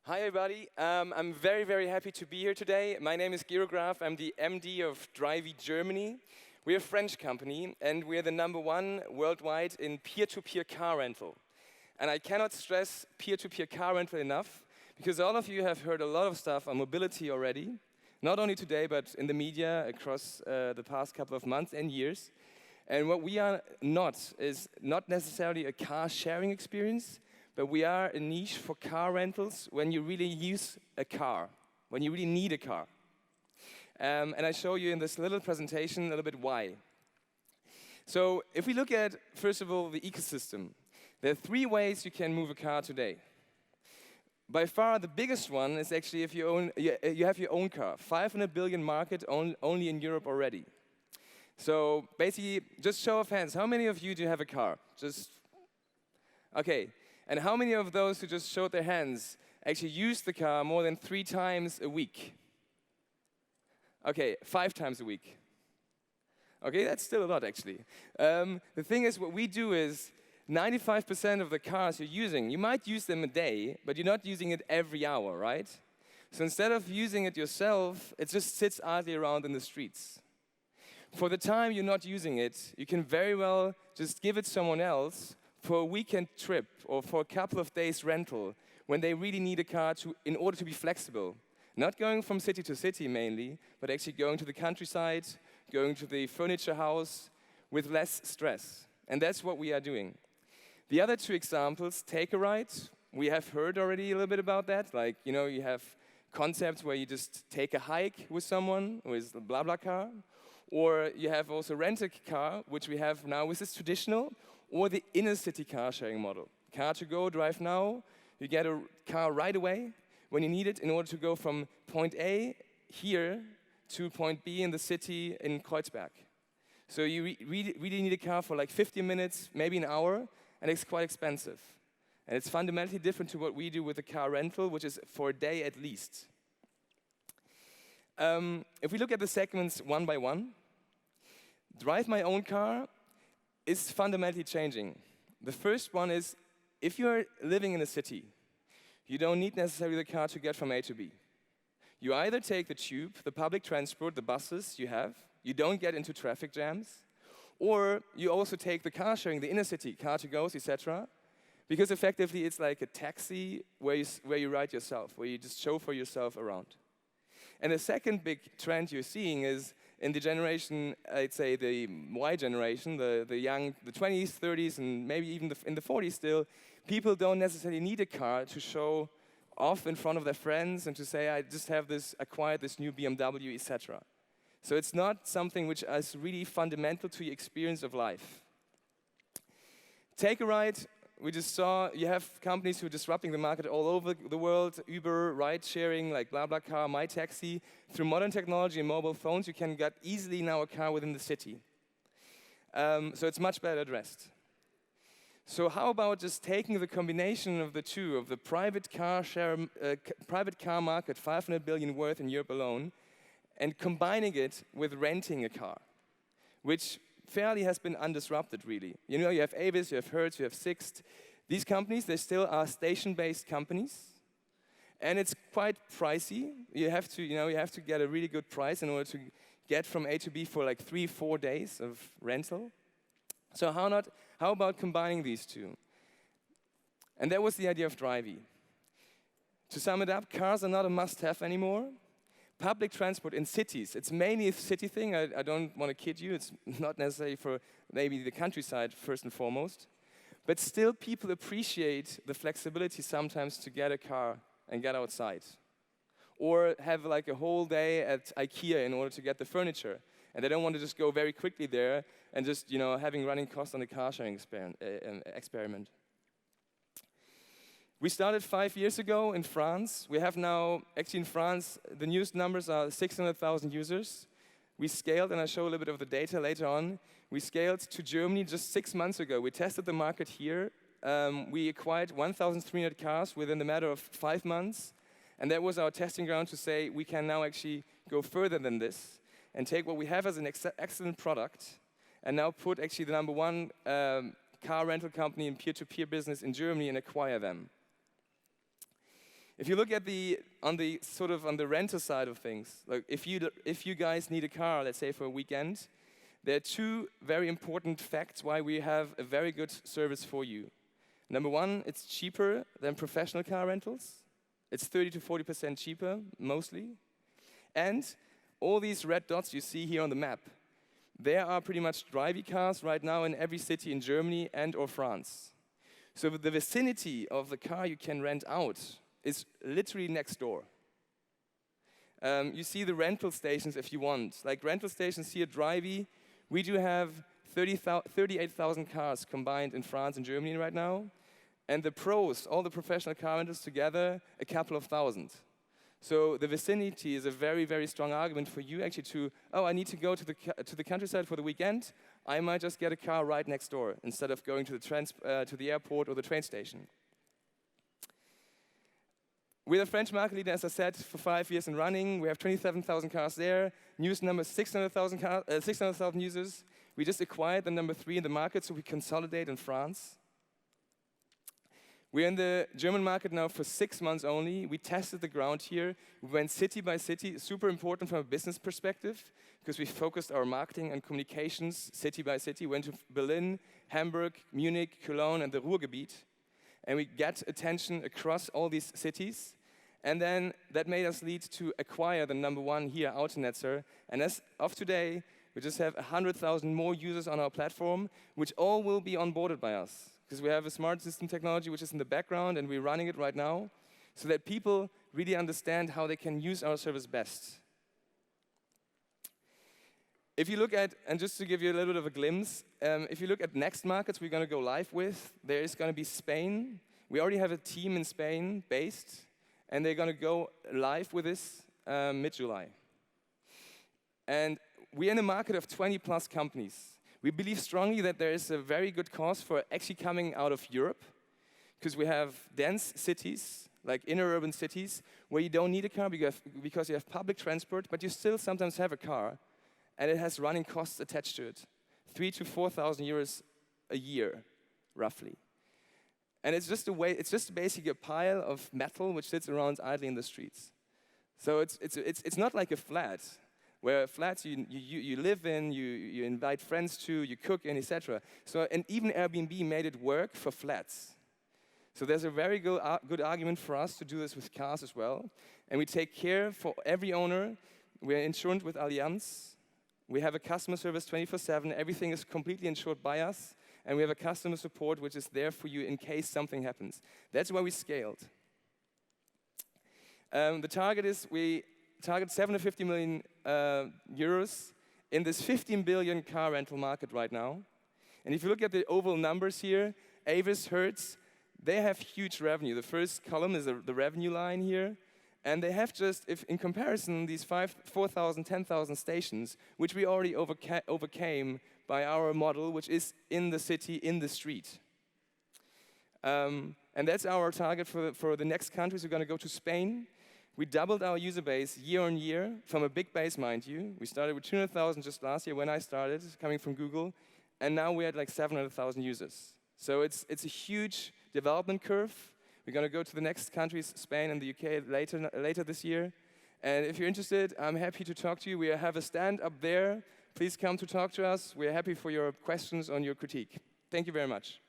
Hi everybody, I'm very, very happy to be here today. My name is Gero Graf, I'm the MD of Drivy Germany. We're a French company and we're the #1 worldwide in peer-to-peer car rental. And I cannot stress peer-to-peer car rental enough because all of you have heard a lot of stuff on mobility already, not only today but in the media across the past couple of months and years. And what we are not is not necessarily a car sharing experience, but we are a niche for car rentals when you really use a car, when you really need a car. And I show you in this little presentation a little bit why. So if we look at, first of all, the ecosystem, there are 3 ways you can move a car today. By far, the biggest one is actually if you have your own car. 500 billion market only in Europe already. So basically, just show of hands, how many of you do have a car? Okay. And how many of those who just showed their hands actually use the car more than 3 times a week? Okay, 5 times a week. Okay, that's still a lot actually. The thing is, what we do is 95% of the cars you're using, you might use them a day, but you're not using it every hour, right? So instead of using it yourself, it just sits idly around in the streets. For the time you're not using it, you can very well just give it someone else for a weekend trip or for a couple of days rental when they really need a car in order to be flexible. Not going from city to city mainly, but actually going to the countryside, going to the furniture house with less stress. And that's what we are doing. The other 2 examples, take a ride. We have heard already a little bit about that. Like, you have concepts where you just take a hike with someone with a BlaBlaCar. Or you have also rent a car, which we have now, which is traditional, or the inner city car sharing model. Car to go, drive now. You get a car right away when you need it in order to go from point A here to point B in the city in Kreuzberg. So you really need a car for like 50 minutes, maybe an hour, and it's quite expensive. And it's fundamentally different to what we do with a car rental, which is for a day at least. If we look at the segments one by one, drive my own car is fundamentally changing. The first one is, if you're living in a city, you don't need necessarily the car to get from A to B. You either take the tube, the public transport, the buses you have, you don't get into traffic jams, or you also take the car sharing, the inner city, car to goes, etc. Because effectively it's like a taxi where you ride yourself, where you just chauffeur yourself around. And the second big trend you're seeing is in the generation, I'd say the Y generation, the young, the 20s, 30s, and maybe even in the 40s still, people don't necessarily need a car to show off in front of their friends and to say, I just have acquired this new BMW, etc. So it's not something which is really fundamental to your experience of life. Take a ride. We just saw you have companies who are disrupting the market all over the world. Uber, ride-sharing, like BlaBlaCar, MyTaxi. Through modern technology and mobile phones, you can get easily now a car within the city. So it's much better addressed. So how about just taking the combination of the 2, of the private car market, 500 billion worth in Europe alone, and combining it with renting a car, which fairly has been undisrupted, really. You have Avis, you have Hertz, you have Sixt. These companies, they still are station-based companies, and it's quite pricey. You have to get a really good price in order to get from A to B for like 3-4 days of rental. So how about combining these 2? And that was the idea of Drivy. To sum it up, cars are not a must-have anymore. Public transport in cities, it's mainly a city thing. I don't want to kid you. It's not necessarily for maybe the countryside first and foremost. But still, people appreciate the flexibility sometimes to get a car and get outside. Or have like a whole day at IKEA in order to get the furniture. And they don't want to just go very quickly there and just having running costs on the car sharing experiment. We started 5 years ago in France. We have now, actually in France, the newest numbers are 600,000 users. We scaled, and I'll show a little bit of the data later on. We scaled to Germany just 6 months ago. We tested the market here. We acquired 1,300 cars within a matter of 5 months. And that was our testing ground to say we can now actually go further than this and take what we have as an excellent product and now put actually the #1 car rental company in peer-to-peer business in Germany and acquire them. If you look at on the rental side of things, like if you guys need a car, let's say for a weekend, there are two very important facts why we have a very good service for you. Number one, it's cheaper than professional car rentals. It's 30 to 40% cheaper, mostly. And all these red dots you see here on the map, there are pretty much Drivy cars right now in every city in Germany and or France. So the vicinity of the car you can rent out is literally next door. You see the rental stations if you want. Like rental stations here at Drivy, we do have 38,000 cars combined in France and Germany right now. And the pros, all the professional car rentals together, a couple of thousand. So the vicinity is a very, very strong argument for you actually to, oh, I need to go to the countryside for the weekend. I might just get a car right next door instead of going to the airport or the train station. We're the French market leader, as I said, for 5 years and running. We have 27,000 cars there. News number 600,000 users. We just acquired the number 3 in the market, so we consolidate in France. We're in the German market now for 6 months only. We tested the ground here. We went city by city, super important from a business perspective, because we focused our marketing and communications city by city. Went to Berlin, Hamburg, Munich, Cologne, and the Ruhrgebiet. And we got attention across all these cities. And then that made us lead to acquire the number 1 here, Autonetzer. And as of today, we just have 100,000 more users on our platform, which all will be onboarded by us. Because we have a smart system technology which is in the background, and we're running it right now, so that people really understand how they can use our service best. If you look at, and just to give you a little bit of a glimpse, if you look at next markets we're going to go live with, there is going to be Spain. We already have a team in Spain based, and they're going to go live with this mid-July. And we're in a market of 20 plus companies. We believe strongly that there is a very good cause for actually coming out of Europe, because we have dense cities, like inner urban cities, where you don't need a car because you have public transport, but you still sometimes have a car, and it has running costs attached to it, 3,000 to 4,000 euros a year, roughly. And it's just basically a pile of metal which sits around idly in the streets. So it's not like a flat, where flats you live in, you invite friends to, you cook in, etc. So, and even Airbnb made it work for flats. So there's a very good argument for us to do this with cars as well. And we take care for every owner. We're insured with Allianz. We have a customer service 24/7. Everything is completely insured by us. And we have a customer support which is there for you in case something happens. That's why we scaled. The target is we target 750 million euros in this 15 billion car rental market right now. And if you look at the overall numbers here, Avis, Hertz, they have huge revenue. The first column is the revenue line here. And they have just, if in comparison, these 4,000, 10,000 stations, which we already overcame by our model, which is in the city, in the street. And that's our target for the next countries. We're going to go to Spain. We doubled our user base year on year, from a big base, mind you. We started with 200,000 just last year when I started, coming from Google. And now we're at like 700,000 users. So it's a huge development curve. We're going to go to the next countries, Spain and the UK, later this year. And if you're interested, I'm happy to talk to you. We have a stand up there. Please come to talk to us. We're happy for your questions on your critique. Thank you very much.